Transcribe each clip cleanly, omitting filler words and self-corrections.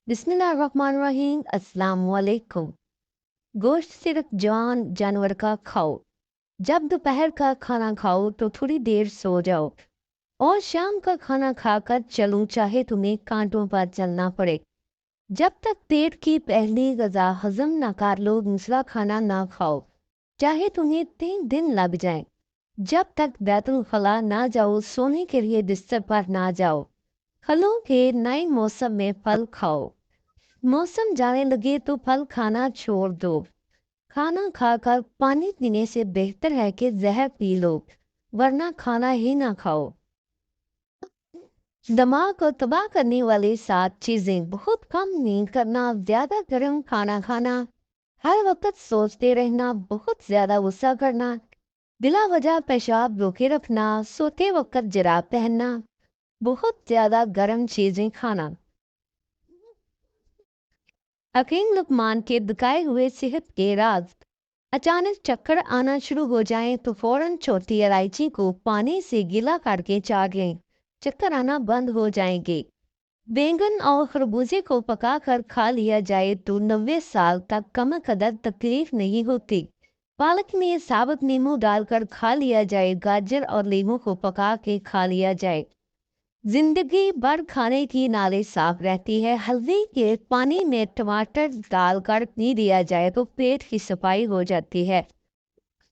बिस्मिल्लाहिर्रहमानिर्रहीम। अस्सलाम वालेकुम। गोश्त सिर्फ जवान जानवर का खाओ। जब दोपहर का खाना खाओ तो थोड़ी देर सो जाओ और शाम का खाना खाकर चलो, चाहे तुम्हें कांटों पर चलना पड़े। जब तक पेट की पहली गजा हजम ना कर लो, दूसरा खाना ना खाओ, चाहे तुम्हें 3 दिन लग जाए। जब तक बैतुल खला ना जाओ, सोने के लिए बिस्तर पर ना जाओ। फलों के नए मौसम में फल खाओ। मौसम जाने लगे तो फल खाना छोड़ दो। खाना खाकर पानी पीने से बेहतर है कि जहर पी लो, वरना खाना ही ना खाओ। दिमाग को तबाह करने वाली 7 चीजें: बहुत कम नींद करना, ज्यादा गर्म खाना खाना, हर वक्त सोचते रहना, बहुत ज्यादा गुस्सा करना, बिला वजह पेशाब रोके रखना, सोते वक्त जराब पहनना, बहुत ज्यादा गर्म चीजें खाना। हकीम लुकमान के बताए हुए सेहत के राज: अचानक चक्कर आना शुरू हो जाए तो फौरन छोटी इलायची को पानी से गीला करके चाट लें, चक्कर आना बंद हो जाएंगे। बैंगन और खरबूजे को पकाकर खा लिया जाए तो 90 साल तक कम कदर तकलीफ नहीं होती। पालक में साबुत नींबू डालकर खा लिया जाए, गाजर और नींबू को पका के खा लिया जाए, जिंदगी भर खाने की नाली साफ रहती है। हल्दी के पानी में टमाटर डालकर पी लिया जाए तो पेट की सफाई हो जाती है।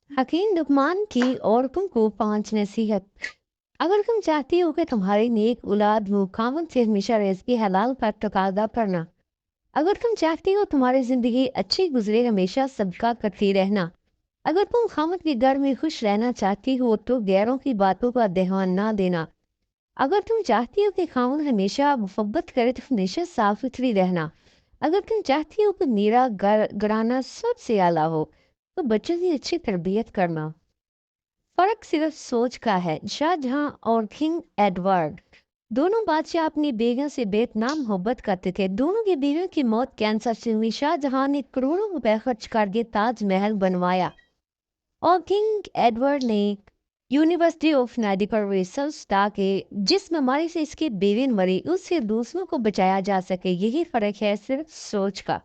हकीम लुकमान की औरतों को 5 नसीहत: अगर तुम चाहती हो कि तुम्हारी नेक औलाद हो, खामन से हमेशा रिज़्क़ हलाल पर तकाज़ा करना। अगर तुम चाहती हो तुम्हारी जिंदगी अच्छी गुजरे, हमेशा सदका करती रहना। अगर तुम खामन के घर में खुश रहना चाहती हो तो गैरों की बातों का ध्यान ना देना। अगर तुम चाहती हो कि खामन हमेशा मोहब्बत करे तो हमेशा साफ सुथरी रहना। अगर तुम चाहती हो कि मेरा घराना सबसे आला हो तो बच्चों की अच्छी तरबियत करना। फर्क सिर्फ सोच का है। शाहजहां और किंग एडवर्ड दोनों बादशाह अपनी बेगम से बेतनाम मोहब्बत करते थे। दोनों की बीवियों की मौत कैंसर से हुई। शाहजहां ने करोड़ों रुपए खर्च करके ताजमहल बनवाया और किंग एडवर्ड ने यूनिवर्सिटी ऑफ मेडिकल रिसर्च ताकि जिस बीमारी से इसकी बीवी मरी उससे दूसरों को बचाया जा सके। यही फर्क है सिर्फ सोच का।